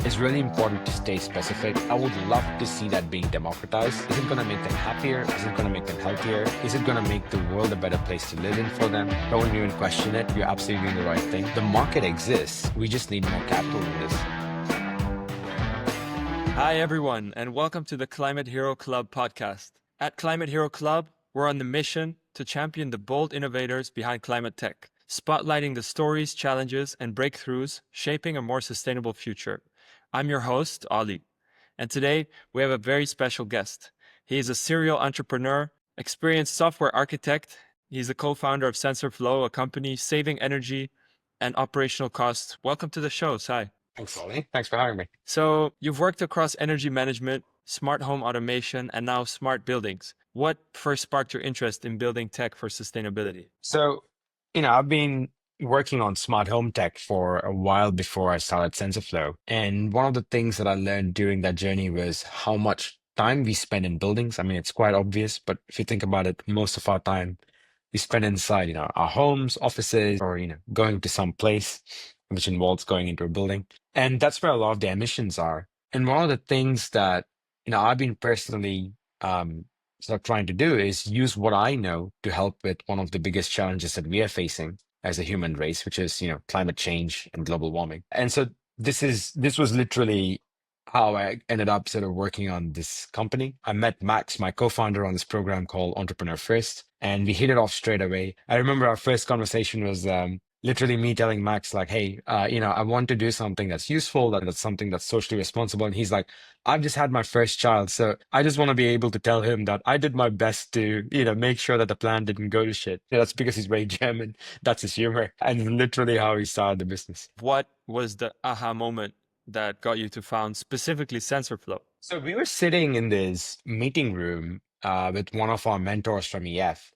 It's really important to stay specific. I would love to see that being democratized. Is it going to make them happier? Is it going to make them healthier? Is it going to make the world a better place to live in for them? Don't even question it. You're absolutely doing the right thing. The market exists. We just need more capital in this. Hi, everyone, and welcome to the Climate Hero Club podcast. At Climate Hero Club, we're on the mission to champion the bold innovators behind climate tech, spotlighting the stories, challenges, and breakthroughs shaping a more sustainable future. I'm your host, Ollie, and today we have a very special guest. He is a serial entrepreneur, experienced software architect. He's the co-founder of SensorFlow, a company saving energy and operational costs. Welcome to the show, Sai. Thanks, Ollie. Thanks for having me. So you've worked across energy management, smart home automation, and now smart buildings. What first sparked your interest in building tech for sustainability? So, I've been working on smart home tech for a while before I started SensorFlow. And one of the things that I learned during that journey was how much time we spend in buildings. I mean, it's quite obvious, but if you think about it, most of our time we spend inside, our homes, offices, or, going to some place, which involves going into a building. And that's where a lot of the emissions are. And one of the things that, I've been personally sort of trying to do is use what I know to help with one of the biggest challenges that we are facing as a human race, which is, climate change and global warming. And so this was literally how I ended up sort of working on this company. I met Max, my co-founder, on this program called Entrepreneur First, and we hit it off straight away. I remember our first conversation was literally me telling Max, like, hey, I want to do something that's useful, that's something that's socially responsible. And he's like, I've just had my first child, so I just want to be able to tell him that I did my best to, make sure that the plan didn't go to shit. That's because he's very German. That's his humor. And literally how he started the business. What was the aha moment that got you to found specifically SensorFlow? So we were sitting in this meeting room with one of our mentors from EF.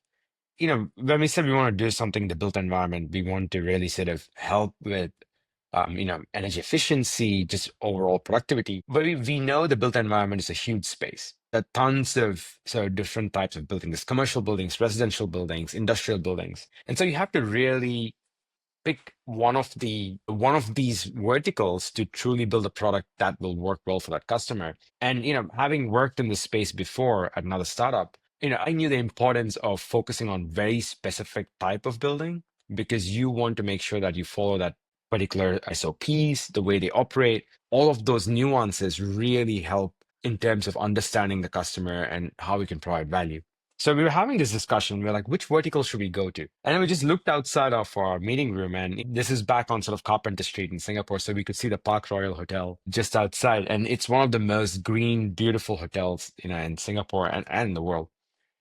When we said we want to do something in the built environment, we want to really sort of help with, energy efficiency, just overall productivity. But we know the built environment is a huge space. There are tons of different types of buildings, commercial buildings, residential buildings, industrial buildings. And so you have to really pick one of these verticals to truly build a product that will work well for that customer. And having worked in this space before at another startup, I knew the importance of focusing on very specific type of building because you want to make sure that you follow that particular SOPs, the way they operate. All of those nuances really help in terms of understanding the customer and how we can provide value. So we were having this discussion. We are like, which vertical should we go to? And then we just looked outside of our meeting room, and this is back on sort of Carpenter Street in Singapore. So we could see the Park Royal Hotel just outside. And it's one of the most green, beautiful hotels, in Singapore and in the world.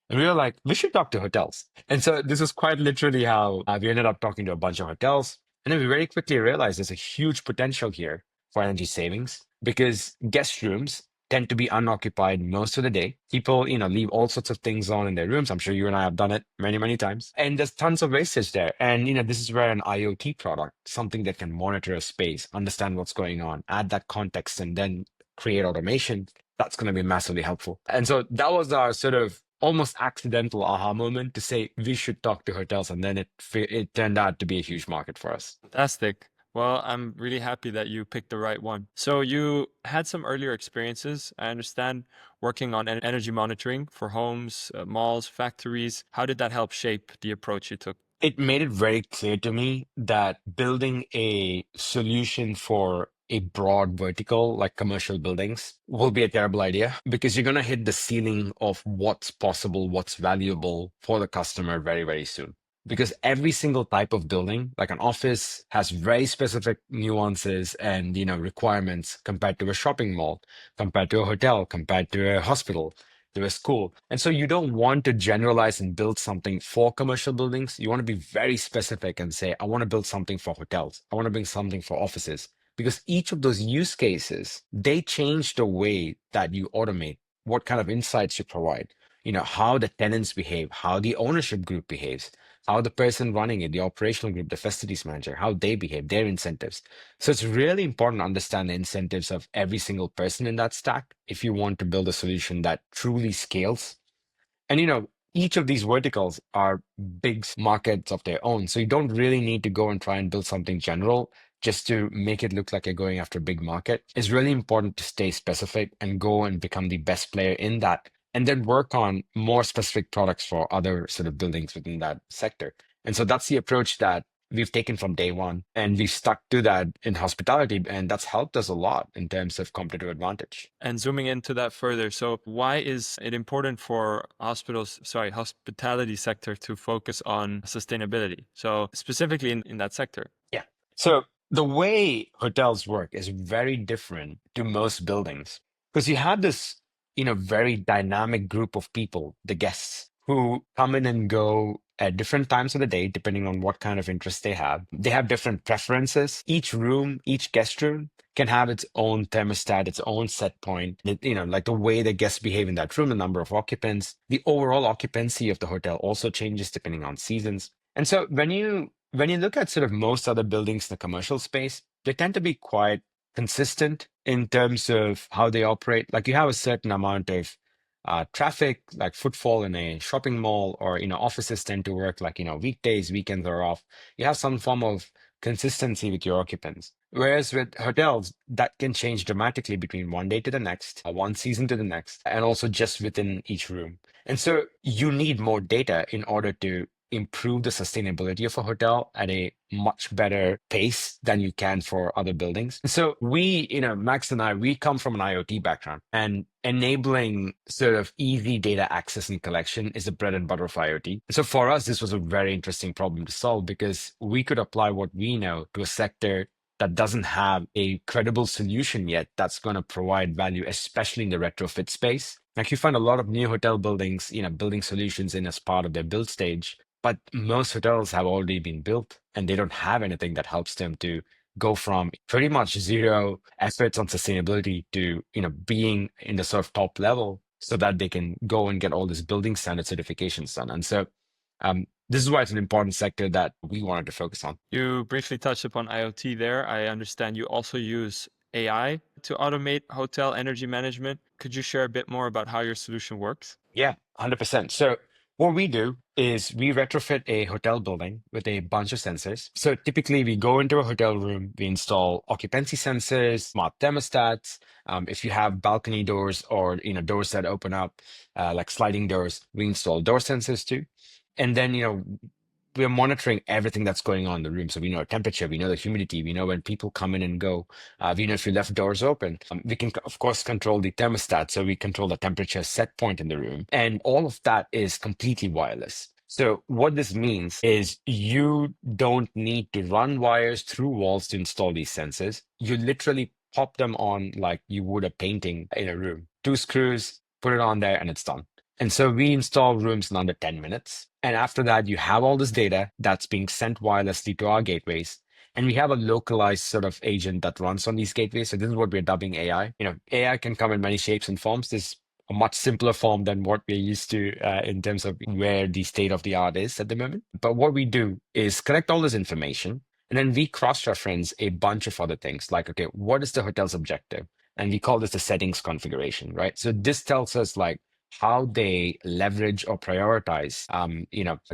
And we were like, we should talk to hotels. And so this was quite literally how we ended up talking to a bunch of hotels. And then we very quickly realized there's a huge potential here for energy savings because guest rooms tend to be unoccupied most of the day. People, leave all sorts of things on in their rooms. I'm sure you and I have done it many, many times. And there's tons of wastage there. And, this is where an IoT product, something that can monitor a space, understand what's going on, add that context, and then create automation, that's going to be massively helpful. And so that was our sort of almost accidental aha moment to say we should talk to hotels. And then it turned out to be a huge market for us. Fantastic. Well, I'm really happy that you picked the right one. So you had some earlier experiences, I understand, working on energy monitoring for homes, malls, factories. How did that help shape the approach you took? It made it very clear to me that building a solution for a broad vertical like commercial buildings will be a terrible idea because you're going to hit the ceiling of what's possible, what's valuable for the customer very, very soon. Because every single type of building, like an office, has very specific nuances and requirements compared to a shopping mall, compared to a hotel, compared to a hospital, to a school. And so you don't want to generalize and build something for commercial buildings. You want to be very specific and say, I want to build something for hotels. I want to build something for offices. Because each of those use cases, they change the way that you automate, what kind of insights you provide, how the tenants behave, how the ownership group behaves, how the person running it, the operational group, the facilities manager, how they behave, their incentives. So it's really important to understand the incentives of every single person in that stack if you want to build a solution that truly scales. And each of these verticals are big markets of their own. So you don't really need to go and try and build something general. just to make it look like you're going after a big market. It's really important to stay specific and go and become the best player in that, and then work on more specific products for other sort of buildings within that sector. And so that's the approach that we've taken from day one, and we've stuck to that in hospitality, and that's helped us a lot in terms of competitive advantage. And zooming into that further, so why is it important for hospitality sector to focus on sustainability? So specifically in that sector. Yeah. So the way hotels work is very different to most buildings because you have this, very dynamic group of people, the guests, who come in and go at different times of the day, depending on what kind of interest they have. They have different preferences. Each room, each guest room can have its own thermostat, its own set point, like the way the guests behave in that room, the number of occupants, the overall occupancy of the hotel also changes depending on seasons. And so when you look at sort of most other buildings in the commercial space, they tend to be quite consistent in terms of how they operate. Like you have a certain amount of traffic, like footfall in a shopping mall, or offices tend to work like weekdays, weekends are off. You have some form of consistency with your occupants. Whereas with hotels, that can change dramatically between one day to the next, one season to the next, and also just within each room. And so you need more data in order to improve the sustainability of a hotel at a much better pace than you can for other buildings. So we, Max and I, we come from an IoT background, and enabling sort of easy data access and collection is the bread and butter of IoT. So for us, this was a very interesting problem to solve because we could apply what we know to a sector that doesn't have a credible solution yet that's going to provide value, especially in the retrofit space. Like you find a lot of new hotel buildings, building solutions in as part of their build stage, but most hotels have already been built and they don't have anything that helps them to go from pretty much zero efforts on sustainability to, being in the sort of top level so that they can go and get all this building standard certifications done. And so this is why it's an important sector that we wanted to focus on. You briefly touched upon IoT there. I understand you also use AI to automate hotel energy management. Could you share a bit more about how your solution works? Yeah, 100%. So what we do is we retrofit a hotel building with a bunch of sensors. So typically we go into a hotel room, we install occupancy sensors, smart thermostats. If you have balcony doors or doors that open up, like sliding doors, we install door sensors too. And then we're monitoring everything that's going on in the room. So we know temperature, we know the humidity, we know when people come in and go. We know if you left doors open. We can, of course, control the thermostat. So we control the temperature set point in the room. And all of that is completely wireless. So what this means is you don't need to run wires through walls to install these sensors. You literally pop them on like you would a painting in a room. Two screws, put it on there, and it's done. And so we install rooms in under 10 minutes. And after that, you have all this data that's being sent wirelessly to our gateways. And we have a localized sort of agent that runs on these gateways. So this is what we're dubbing AI. AI can come in many shapes and forms. There's a much simpler form than what we're used to in terms of where the state of the art is at the moment. But what we do is collect all this information, and then we cross-reference a bunch of other things like, okay, what is the hotel's objective? And we call this the settings configuration, right? So this tells us like how they leverage or prioritize,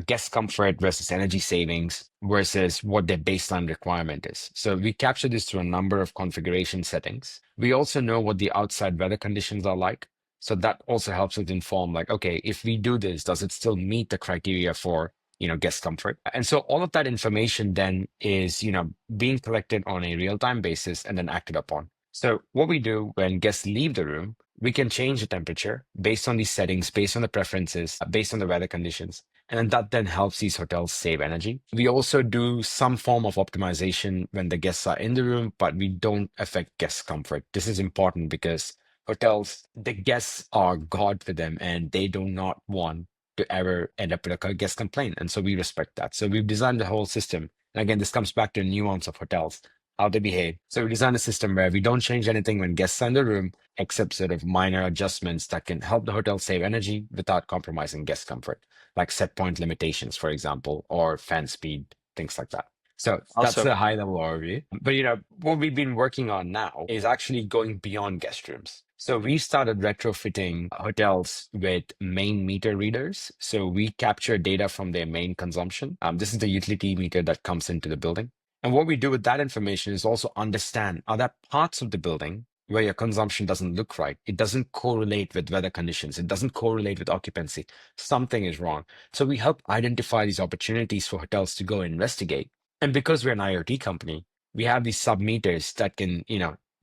guest comfort versus energy savings versus what their baseline requirement is. So we capture this through a number of configuration settings. We also know what the outside weather conditions are like. So that also helps us inform like, okay, if we do this, does it still meet the criteria for, guest comfort? And so all of that information then is, being collected on a real-time basis and then acted upon. So what we do when guests leave the room, we can change the temperature based on these settings, based on the preferences, based on the weather conditions. And then that then helps these hotels save energy. We also do some form of optimization when the guests are in the room, but we don't affect guest comfort. This is important because hotels, the guests are God for them and they do not want to ever end up with a guest complaint. And so we respect that. So we've designed the whole system. And again, this comes back to the nuance of hotels, how they behave. So we designed a system where we don't change anything when guests are in the room, except sort of minor adjustments that can help the hotel save energy without compromising guest comfort, like set point limitations, for example, or fan speed, things like that. So that's Also, a high level overview. But what we've been working on now is actually going beyond guest rooms. So we started retrofitting hotels with main meter readers. So we capture data from their main consumption. This is the utility meter that comes into the building. And what we do with that information is also understand, are there parts of the building where your consumption doesn't look right? It doesn't correlate with weather conditions. It doesn't correlate with occupancy. Something is wrong. So we help identify these opportunities for hotels to go investigate. And because we're an IoT company, we have these sub meters that can,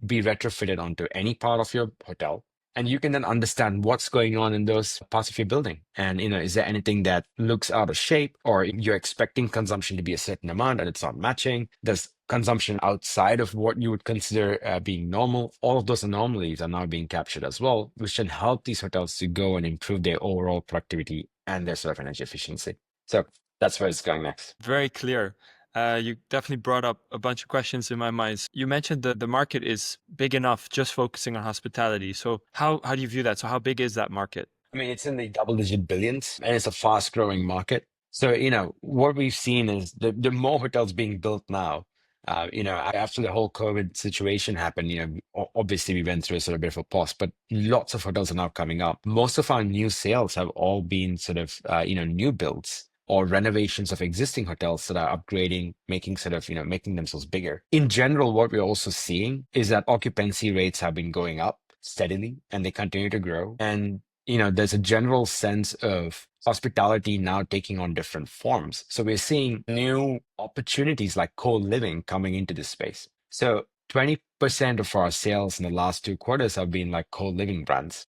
be retrofitted onto any part of your hotel, and you can then understand what's going on in those parts of your building. And, is there anything that looks out of shape, or you're expecting consumption to be a certain amount and it's not matching? There's consumption outside of what you would consider being normal. All of those anomalies are now being captured as well, which can help these hotels to go and improve their overall productivity and their sort of energy efficiency. So that's where it's going next. Very clear. You definitely brought up a bunch of questions in my mind. You mentioned that the market is big enough just focusing on hospitality. So how do you view that? So how big is that market? I mean, it's in the double-digit billions, and it's a fast-growing market. So, what we've seen is the more hotels being built now. After the whole COVID situation happened, obviously we went through a sort of bit of a pause, but lots of hotels are now coming up. Most of our new sales have all been sort of, new builds or renovations of existing hotels that are upgrading, making sort of, making themselves bigger. In general, what we're also seeing is that occupancy rates have been going up steadily and they continue to grow. And there's a general sense of hospitality now taking on different forms. So we're seeing new opportunities like co-living coming into this space. So 20% of our sales in the last 2 quarters have been like co-living brands.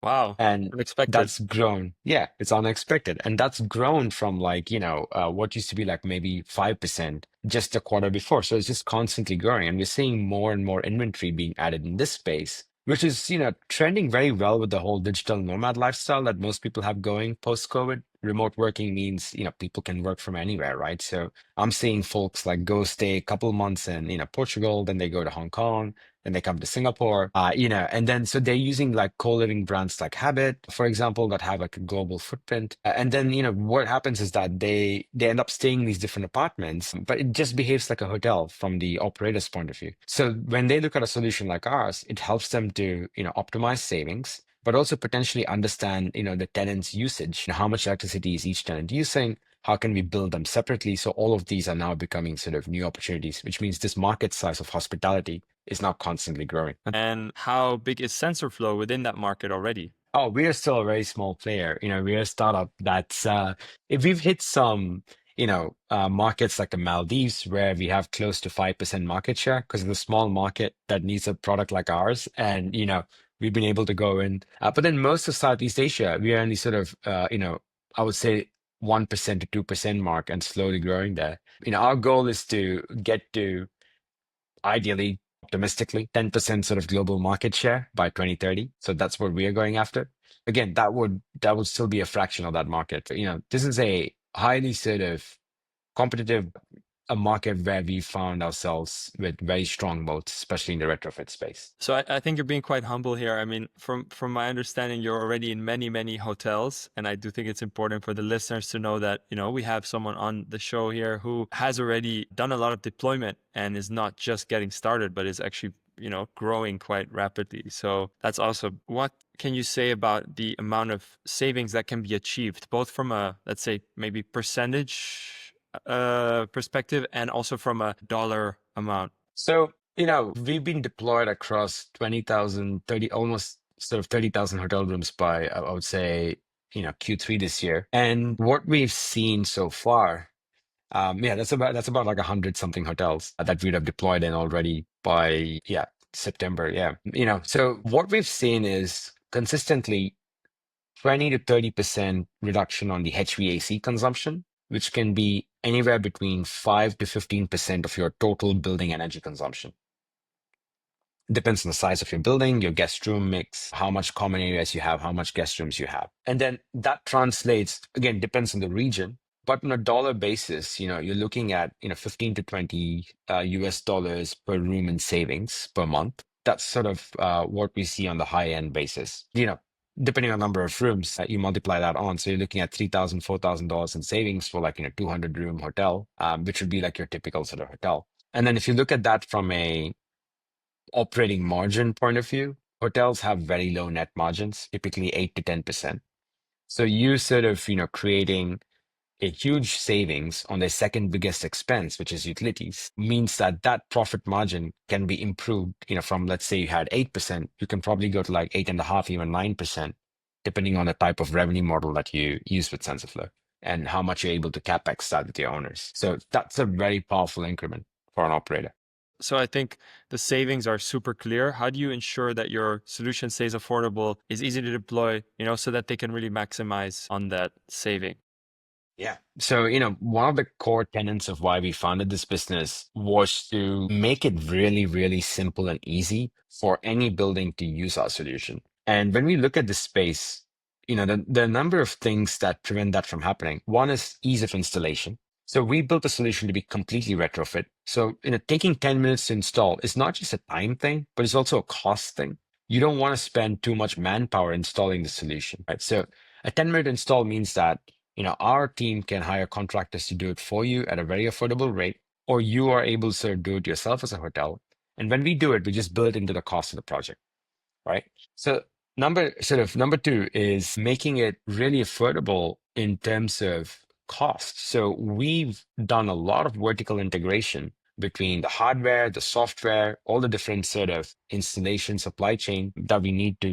Wow, And unexpected. that's grown. Yeah, it's unexpected. And that's grown from like, what used to be like maybe 5% just a quarter before. So it's just constantly growing. And we're seeing more and more inventory being added in this space, which is, trending very well with the whole digital nomad lifestyle that most people have going post-COVID. Remote working means, people can work from anywhere, right? So I'm seeing folks like go stay a couple months in, Portugal, then they go to Hong Kong, then they come to Singapore, and then so they're using like co-living brands like Habit, for example, that have like a global footprint. And then, what happens is that they end up staying in these different apartments, but it just behaves like a hotel from the operator's point of view. So when they look at a solution like ours, it helps them to, optimize savings, but also potentially understand, the tenant's usage, how much electricity is each tenant using, how can we build them separately? So all of these are now becoming sort of new opportunities, which means this market size of hospitality is now constantly growing. And how big is SensorFlow within that market already? Oh, we are still a very small player. We are a startup that's if we've hit some, markets like the Maldives where we have close to 5% market share because of the small market that needs a product like ours. And, we've been able to go in. But then most of Southeast Asia, we are only sort of, I would say 1% to 2% mark and slowly growing there. Our goal is to get to ideally, optimistically, 10% sort of global market share by 2030. So that's what we are going after. Again, that would still be a fraction of that market. This is a highly sort of competitive a market where we found ourselves with very strong moats, especially in the retrofit space. So I think you're being quite humble here. I mean, from my understanding, you're already in many, many hotels. And I do think it's important for the listeners to know that, we have someone on the show here who has already done a lot of deployment and is not just getting started, but is actually, growing quite rapidly. So that's awesome. What can you say about the amount of savings that can be achieved, both from a, let's say, maybe percentage perspective and also from a dollar amount? So, we've been deployed across 20,000, 30, almost sort of 30,000 hotel rooms by, I would say, Q3 this year. And what we've seen so far, yeah, that's about like 100 something hotels that we'd have deployed in already by, yeah, September. Yeah. So what we've seen is consistently 20 to 30% reduction on the HVAC consumption, which can be anywhere between 5 to 15% of your total building energy consumption. Depends on the size of your building, your guest room mix, how much common areas you have, how much guest rooms you have. And then that translates, again, depends on the region. But on a dollar basis, you're looking at, 15 to 20 US dollars per room in savings per month. That's sort of what we see on the high end basis. Depending on number of rooms, you multiply that on. So you're looking at $3,000, $4,000 in savings for like, 200-room hotel, which would be like your typical sort of hotel. And then if you look at that from a operating margin point of view, hotels have very low net margins, typically 8 to 10%. So you sort of, creating a huge savings on their second biggest expense, which is utilities, means that that profit margin can be improved, from, let's say you had 8%, you can probably go to like 8.5, even 9%, depending on the type of revenue model that you use with SensorFlow and how much you're able to capex that with your owners. So that's a very powerful increment for an operator. So I think the savings are super clear. How do you ensure that your solution stays affordable, is easy to deploy, so that they can really maximize on that saving? Yeah. So, one of the core tenets of why we founded this business was to make it really, really simple and easy for any building to use our solution. And when we look at this space, the number of things that prevent that from happening. One is ease of installation. So we built a solution to be completely retrofit. So, taking 10 minutes to install is not just a time thing, but it's also a cost thing. You don't want to spend too much manpower installing the solution, right? So a 10-minute install means that our team can hire contractors to do it for you at a very affordable rate, or you are able to sort of do it yourself as a hotel. And when we do it, we just build it into the cost of the project, right? So number two is making it really affordable in terms of cost. So we've done a lot of vertical integration between the hardware, the software, all the different sort of installation supply chain that we need to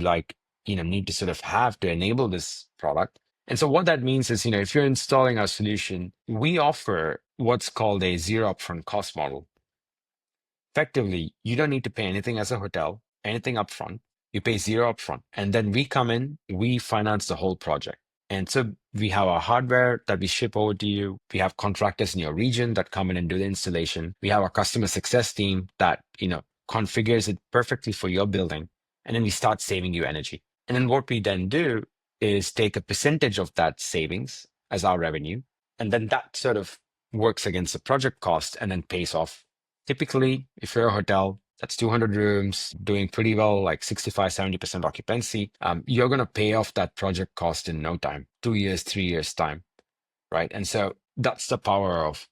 need to sort of have to enable this product. And so what that means is, if you're installing our solution, we offer what's called a zero upfront cost model. Effectively, you don't need to pay anything as a hotel, anything upfront. You pay zero upfront. And then we come in, we finance the whole project. And so we have our hardware that we ship over to you. We have contractors in your region that come in and do the installation. We have our customer success team that, configures it perfectly for your building. And then we start saving you energy. And then what we then do is take a percentage of that savings as our revenue. And then that sort of works against the project cost and then pays off. Typically, if you're a hotel that's 200 rooms, doing pretty well, like 65, 70% occupancy, you're going to pay off that project cost in no time, 2 years, 3 years time, right? And so that's the power of,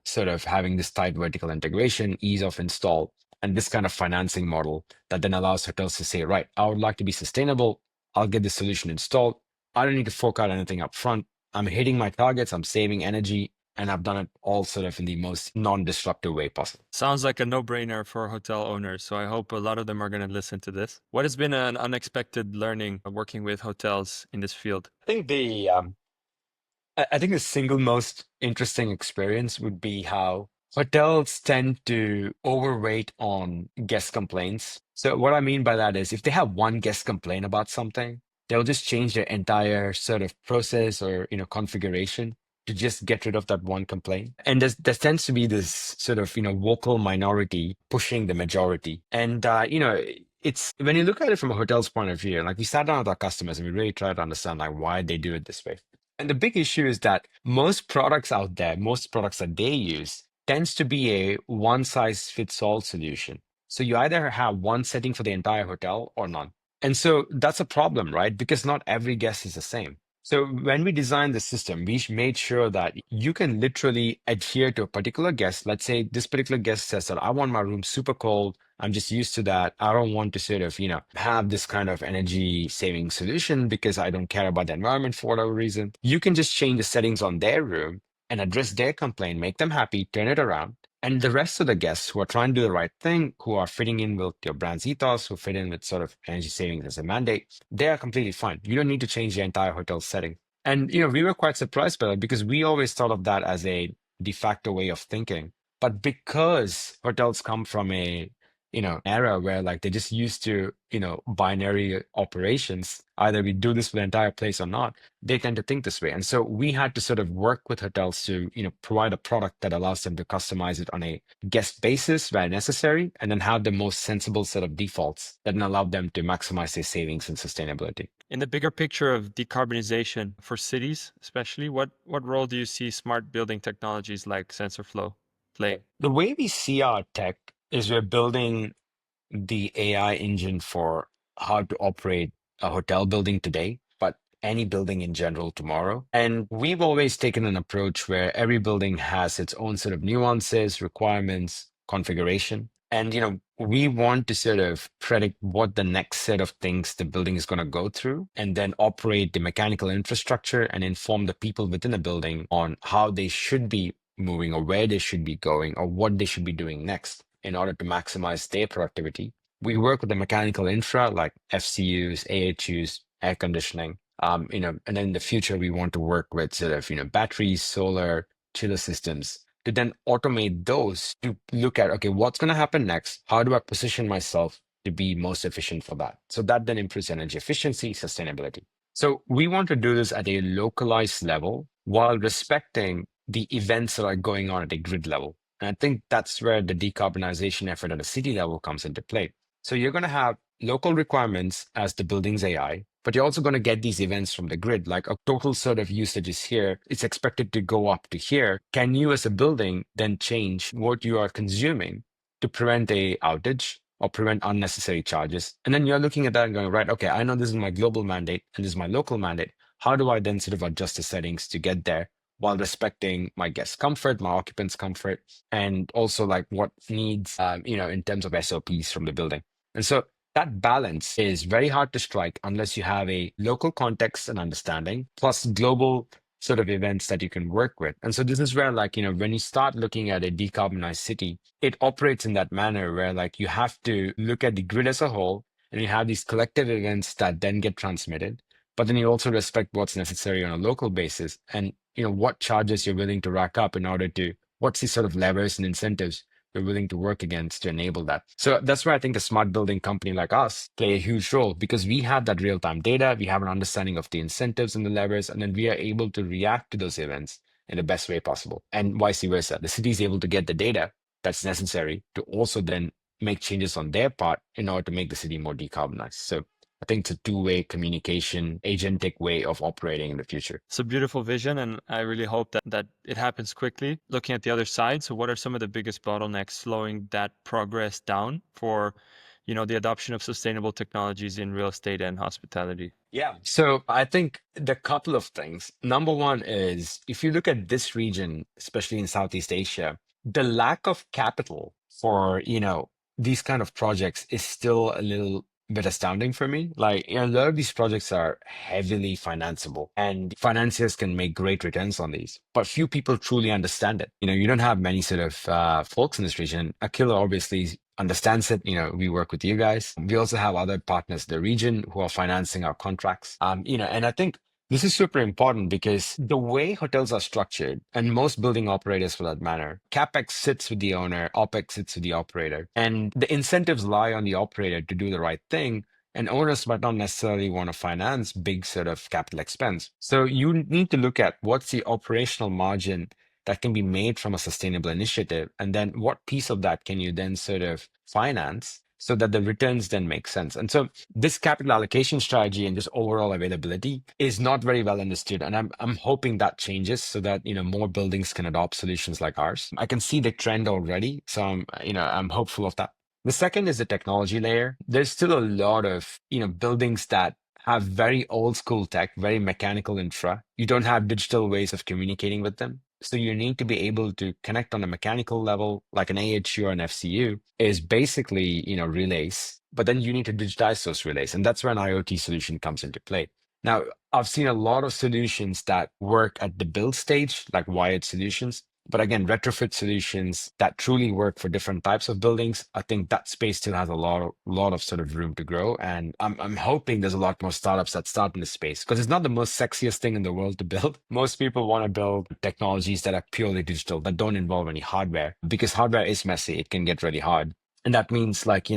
sort of having this tight vertical integration, ease of install, and this kind of financing model that then allows hotels to say, right, I would like to be sustainable. I'll get the solution installed. I don't need to fork out anything up front. I'm hitting my targets. I'm saving energy. And I've done it all sort of in the most non-disruptive way possible. Sounds like a no-brainer for hotel owners. So I hope a lot of them are going to listen to this. What has been an unexpected learning of working with hotels in this field? I think the single most interesting experience would be how hotels tend to overweight on guest complaints. So what I mean by that is if they have one guest complain about something, they'll just change their entire sort of process or configuration to just get rid of that one complaint. And there tends to be this sort of vocal minority pushing the majority. And it's when you look at it from a hotel's point of view, like we sat down with our customers and we really tried to understand like why they do it this way. And the big issue is that most products out there, most products that they use, tends to be a one size fits all solution. So you either have one setting for the entire hotel or none. And so that's a problem, right? Because not every guest is the same. So when we designed the system, we made sure that you can literally adhere to a particular guest. Let's say this particular guest says that I want my room super cold. I'm just used to that. I don't want to sort of, have this kind of energy saving solution because I don't care about the environment for whatever reason. You can just change the settings on their room and address their complaint, make them happy, turn it around. And the rest of the guests who are trying to do the right thing, who are fitting in with your brand's ethos, who fit in with sort of energy savings as a mandate, they are completely fine. You don't need to change the entire hotel setting. And, we were quite surprised by that because we always thought of that as a de facto way of thinking. But because hotels come from a era where like they're just used to, binary operations, either we do this for the entire place or not, they tend to think this way. And so we had to sort of work with hotels to, provide a product that allows them to customize it on a guest basis where necessary, and then have the most sensible set of defaults that then allow them to maximize their savings and sustainability. In the bigger picture of decarbonization for cities, especially, what role do you see smart building technologies like SensorFlow playing? The way we see our tech is we're building the AI engine for how to operate a hotel building today, but any building in general tomorrow. And we've always taken an approach where every building has its own set of nuances, requirements, configuration. And, we want to sort of predict what the next set of things the building is going to go through and then operate the mechanical infrastructure and inform the people within the building on how they should be moving or where they should be going or what they should be doing next in order to maximize their productivity. We work with the mechanical infra like FCUs, AHUs, air conditioning. And then in the future, we want to work with sort of, batteries, solar, chiller systems to then automate those to look at, okay, what's going to happen next? How do I position myself to be most efficient for that? So that then improves energy efficiency, sustainability. So we want to do this at a localized level while respecting the events that are going on at a grid level. And I think that's where the decarbonization effort at a city level comes into play. So you're going to have local requirements as the building's AI, but you're also going to get these events from the grid, like a total sort of usage is here. It's expected to go up to here. Can you, as a building, then change what you are consuming to prevent a outage or prevent unnecessary charges? And then you're looking at that and going, right, okay, I know this is my global mandate and this is my local mandate. How do I then sort of adjust the settings to get there while respecting my guest comfort, my occupants' comfort, and also like what needs, in terms of SOPs from the building? And so that balance is very hard to strike unless you have a local context and understanding, plus global sort of events that you can work with. And so this is where, like, when you start looking at a decarbonized city, it operates in that manner where, like, you have to look at the grid as a whole and you have these collective events that then get transmitted. But then you also respect what's necessary on a local basis and, what charges you're willing to rack up in order to, what's the sort of levers and incentives you're willing to work against to enable that. So that's where I think a smart building company like us play a huge role because we have that real-time data, we have an understanding of the incentives and the levers, and then we are able to react to those events in the best way possible. And vice versa. The city is able to get the data that's necessary to also then make changes on their part in order to make the city more decarbonized. So I think it's a two-way communication, agentic way of operating in the future. It's a beautiful vision, and I really hope that it happens quickly. Looking at the other side, so what are some of the biggest bottlenecks slowing that progress down for, the adoption of sustainable technologies in real estate and hospitality? Yeah. So I think the couple of things. Number one is if you look at this region, especially in Southeast Asia, the lack of capital for, these kind of projects is still a little bit astounding for me. Like, a lot of these projects are heavily financeable and financiers can make great returns on these, but few people truly understand it. You don't have many sort of folks in this region. AQUILA obviously understands it. We work with you guys. We also have other partners in the region who are financing our contracts. And I think this is super important because the way hotels are structured, and most building operators for that matter, CapEx sits with the owner, OpEx sits with the operator, and the incentives lie on the operator to do the right thing. And owners might not necessarily want to finance big sort of capital expense. So you need to look at what's the operational margin that can be made from a sustainable initiative, and then what piece of that can you then sort of finance so that the returns then make sense. And so this capital allocation strategy and just overall availability is not very well understood. And I'm hoping that changes so that, more buildings can adopt solutions like ours. I can see the trend already. So I'm hopeful of that. The second is the technology layer. There's still a lot of, buildings that have very old school tech, very mechanical infra. You don't have digital ways of communicating with them. So you need to be able to connect on a mechanical level, like an AHU or an FCU is basically, relays, but then you need to digitize those relays. And that's where an IoT solution comes into play. Now, I've seen a lot of solutions that work at the build stage, like wired solutions. But again, retrofit solutions that truly work for different types of buildings, I think that space still has a lot of sort of room to grow. And I'm hoping there's a lot more startups that start in this space because it's not the most sexiest thing in the world to build. Most people want to build technologies that are purely digital, that don't involve any hardware because hardware is messy. It can get really hard. And that means like,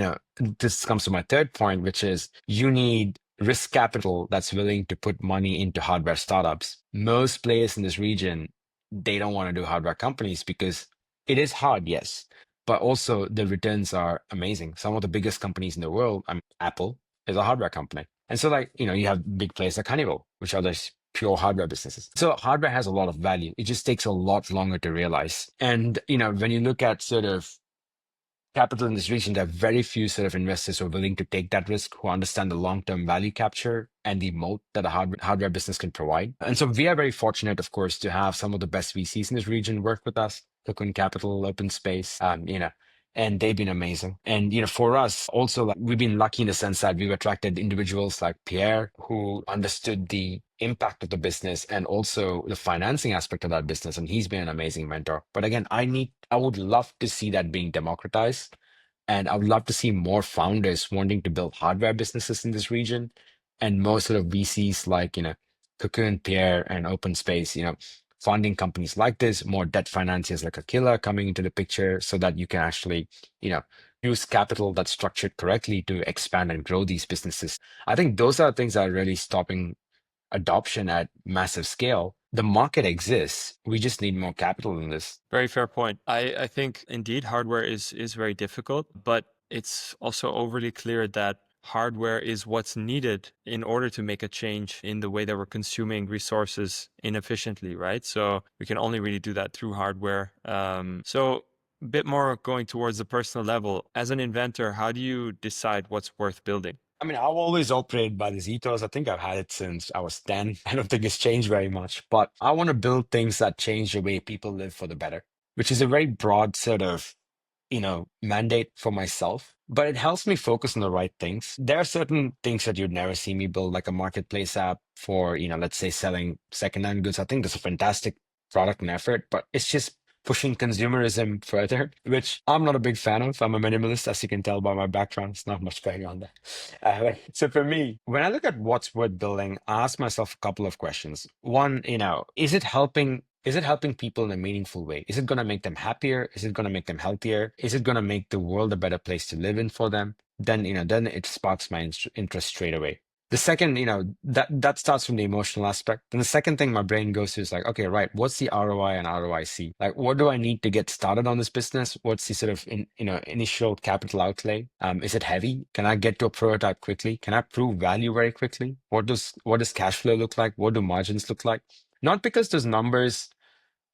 this comes to my third point, which is you need risk capital that's willing to put money into hardware startups. Most players in this region, they don't want to do hardware companies because it is hard, yes, but also the returns are amazing. Some of the biggest companies in the world, Apple is a hardware company. And so like, you have big players like Honeywell, which are those pure hardware businesses. So hardware has a lot of value. It just takes a lot longer to realize. And, when you look at sort of capital in this region, there are very few sort of investors who are willing to take that risk, who understand the long-term value capture and the moat that a hardware business can provide. And so we are very fortunate, of course, to have some of the best VCs in this region work with us, Cocoon Capital, Open Space, and they've been amazing. And for us also, like, we've been lucky in the sense that we've attracted individuals like Pierre who understood the impact of the business and also the financing aspect of that business, and he's been an amazing mentor. But again, I would love to see that being democratized, and I would love to see more founders wanting to build hardware businesses in this region, and more sort of VCs like, Cocoon, Pierre, and Open Space, funding companies like this, more debt financiers like Aquila coming into the picture so that you can actually, you know, use capital that's structured correctly to expand and grow these businesses. I think those are things that are really stopping adoption at massive scale. The market exists. We just need more capital in this. Very fair point. I think indeed hardware is very difficult, but it's also overly clear that hardware is what's needed in order to make a change in the way that we're consuming resources inefficiently, right? So we can only really do that through hardware. So a bit more going towards the personal level. As an inventor, how do you decide what's worth building? I mean, I've always operated by this ethos. I think I've had it since I was 10. I don't think it's changed very much, but I want to build things that change the way people live for the better, which is a very broad sort of, mandate for myself, but it helps me focus on the right things. There are certain things that you'd never see me build, like a marketplace app for, let's say selling secondhand goods. I think that's a fantastic product and effort, but it's just pushing consumerism further, which I'm not a big fan of. I'm a minimalist, as you can tell by my background. It's not much going on there. So for me, when I look at what's worth building, I ask myself a couple of questions. One, is it helping? Is it helping people in a meaningful way? Is it going to make them happier? Is it going to make them healthier? Is it going to make the world a better place to live in for them? Then it sparks my interest straight away. The second, that starts from the emotional aspect. And the second thing my brain goes to is like, okay, right, what's the ROI and ROIC? Like, what do I need to get started on this business? What's the sort of initial capital outlay? Is it heavy? Can I get to a prototype quickly? Can I prove value very quickly? What does cash flow look like? What do margins look like? Not because those numbers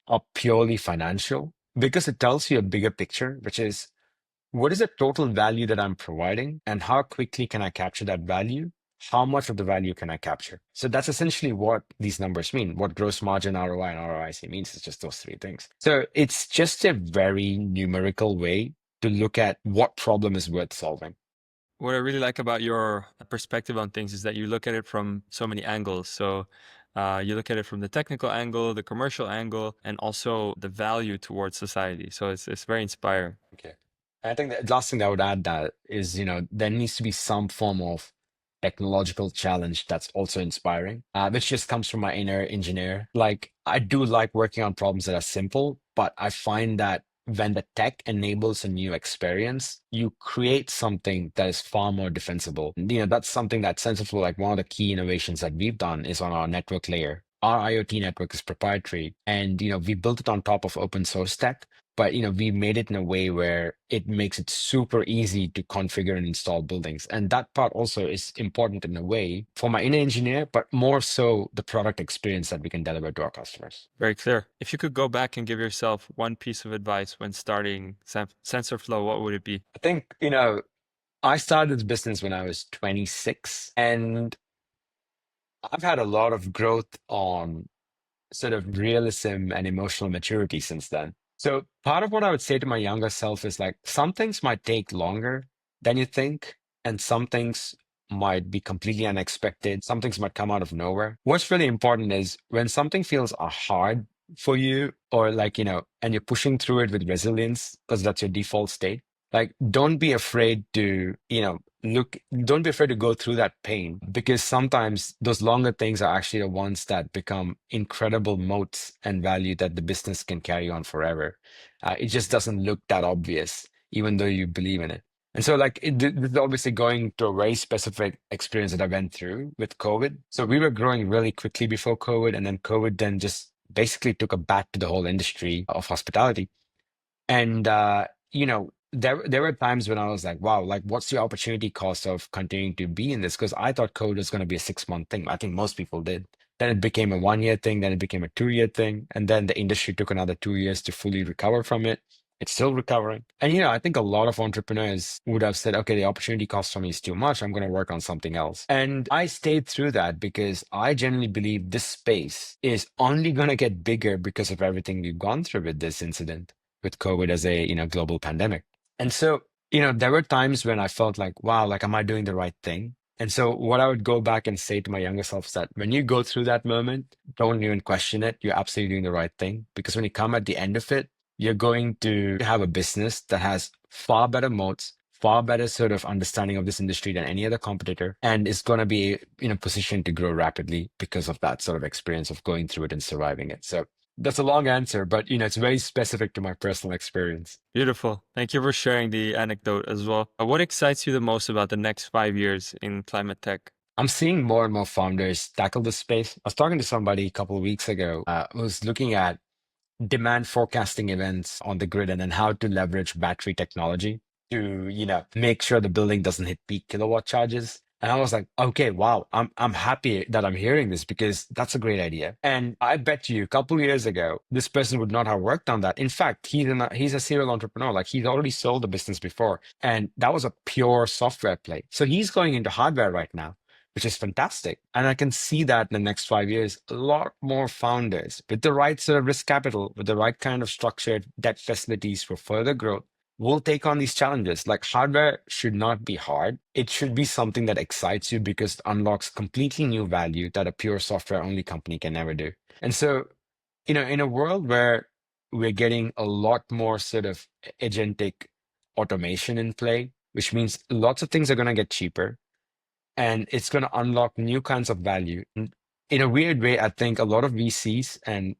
are purely financial, because it tells you a bigger picture, which is, what is the total value that I'm providing, and how quickly can I capture that value? How much of the value can I capture? So that's essentially what these numbers mean. What gross margin, ROI, and ROIC means is just those three things. So it's just a very numerical way to look at what problem is worth solving. What I really like about your perspective on things is that you look at it from so many angles. So you look at it from the technical angle, the commercial angle, and also the value towards society. So it's very inspiring. Okay. I think the last thing that I would add that is, there needs to be some form of technological challenge that's also inspiring, which just comes from my inner engineer. Like, I do like working on problems that are simple, but I find that when the tech enables a new experience, you create something that is far more defensible. That's something that SensorFlow, like one of the key innovations that we've done is on our network layer. Our IoT network is proprietary, and we built it on top of open source tech, but we made it in a way where it makes it super easy to configure and install buildings. And that part also is important in a way for my inner engineer, but more so the product experience that we can deliver to our customers. Very clear. If you could go back and give yourself one piece of advice when starting SensorFlow, what would it be? I think, I started this business when I was 26, and I've had a lot of growth on sort of realism and emotional maturity since then. So part of what I would say to my younger self is like, some things might take longer than you think, and some things might be completely unexpected. Some things might come out of nowhere. What's really important is when something feels hard for you, or like, and you're pushing through it with resilience, because that's your default state. Like, don't be afraid to, don't be afraid to go through that pain, because sometimes those longer things are actually the ones that become incredible moats and value that the business can carry on forever. It just doesn't look that obvious, even though you believe in it. And so, like, this is obviously going to a very specific experience that I went through with COVID. So we were growing really quickly before COVID, and then COVID then just basically took a bat to the whole industry of hospitality. And, there were times when I was like, wow, like, what's the opportunity cost of continuing to be in this? Because I thought code was going to be a 6-month thing. I think most people did. Then it became a 1-year thing. Then it became a 2-year thing. And then the industry took another 2 years to fully recover from it. It's still recovering. And, I think a lot of entrepreneurs would have said, okay, the opportunity cost for me is too much. I'm going to work on something else. And I stayed through that because I genuinely believe this space is only going to get bigger because of everything we've gone through with this incident, with COVID as a, global pandemic. And so, there were times when I felt like, wow, like, am I doing the right thing? And so, what I would go back and say to my younger self is that when you go through that moment, don't even question it. You're absolutely doing the right thing. Because when you come at the end of it, you're going to have a business that has far better moats, far better sort of understanding of this industry than any other competitor, and is going to be in a position to grow rapidly because of that sort of experience of going through it and surviving it. So, that's a long answer, but it's very specific to my personal experience. Beautiful. Thank you for sharing the anecdote as well. What excites you the most about the next 5 years in climate tech? I'm seeing more and more founders tackle this space. I was talking to somebody a couple of weeks ago who was looking at demand forecasting events on the grid and then how to leverage battery technology to, make sure the building doesn't hit peak kilowatt charges. And I was like, okay, wow, I'm happy that I'm hearing this because that's a great idea. And I bet you a couple of years ago, this person would not have worked on that. In fact, he's a serial entrepreneur. Like he's already sold a business before, and that was a pure software play. So he's going into hardware right now, which is fantastic. And I can see that in the next 5 years, a lot more founders with the right sort of risk capital, with the right kind of structured debt facilities for further growth will take on these challenges. Like hardware should not be hard. It should be something that excites you because it unlocks completely new value that a pure software only company can never do. And so, in a world where we're getting a lot more sort of agentic automation in play, which means lots of things are going to get cheaper and it's going to unlock new kinds of value. And in a weird way, I think a lot of VCs and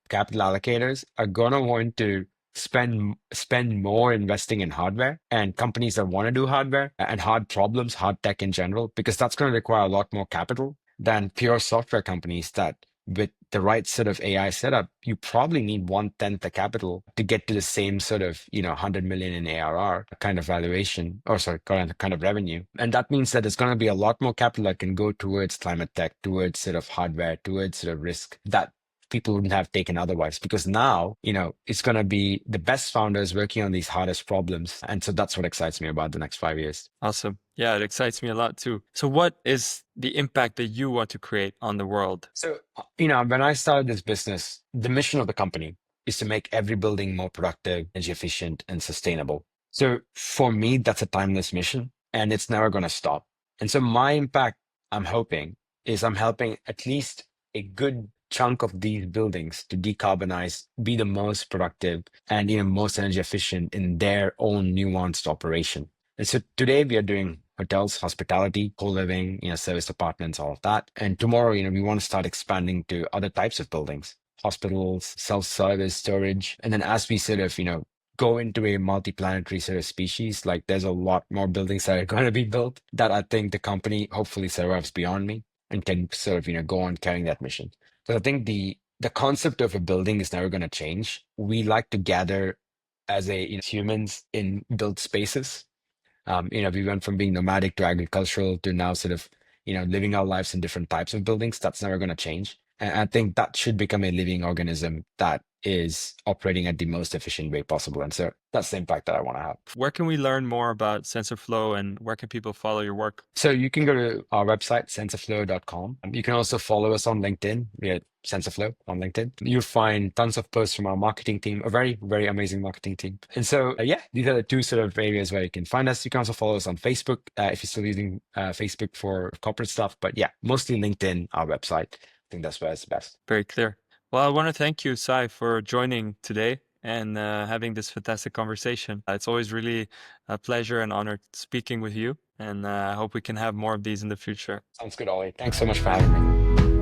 capital allocators are going to want to spend more investing in hardware and companies that want to do hardware and hard problems, hard tech in general, because that's going to require a lot more capital than pure software companies that with the right sort of AI setup, you probably need 1/10 the capital to get to the same sort of, 100 million in ARR kind of valuation, or sorry, kind of revenue. And that means that there's going to be a lot more capital that can go towards climate tech, towards sort of hardware, towards sort of risk that people wouldn't have taken otherwise. Because now, it's going to be the best founders working on these hardest problems. And so that's what excites me about the next 5 years. Awesome. Yeah, it excites me a lot too. So what is the impact that you want to create on the world? So, when I started this business, the mission of the company is to make every building more productive, energy efficient, and sustainable. So, for me, that's a timeless mission and it's never going to stop. And so, my impact, I'm hoping, is I'm helping at least a good chunk of these buildings to decarbonize, be the most productive, and most energy efficient in their own nuanced operation. And so today we are doing hotels, hospitality, co-living, service apartments, all of that. And tomorrow, we want to start expanding to other types of buildings, hospitals, self-service, storage. And then as we sort of, go into a multi-planetary sort of species, like there's a lot more buildings that are going to be built that I think the company hopefully survives beyond me and can sort of, go on carrying that mission. So I think the concept of a building is never going to change. We like to gather as a humans in built spaces. We went from being nomadic to agricultural to now sort of, living our lives in different types of buildings. That's never going to change. And I think that should become a living organism that is operating at the most efficient way possible. And so that's the impact that I want to have. Where can we learn more about SensorFlow and where can people follow your work? So you can go to our website, sensorflow.com. You can also follow us on LinkedIn. We are SensorFlow on LinkedIn. You'll find tons of posts from our marketing team, a very, very amazing marketing team. And so, yeah, these are the two sort of areas where you can find us. You can also follow us on Facebook if you're still using Facebook for corporate stuff. But yeah, mostly LinkedIn, our website. I think that's where it's best. Very clear. Well, I want to thank you, Sai, for joining today and having this fantastic conversation. It's always really a pleasure and honor speaking with you. And I hope we can have more of these in the future. Sounds good, Ollie. Thanks so much for having me.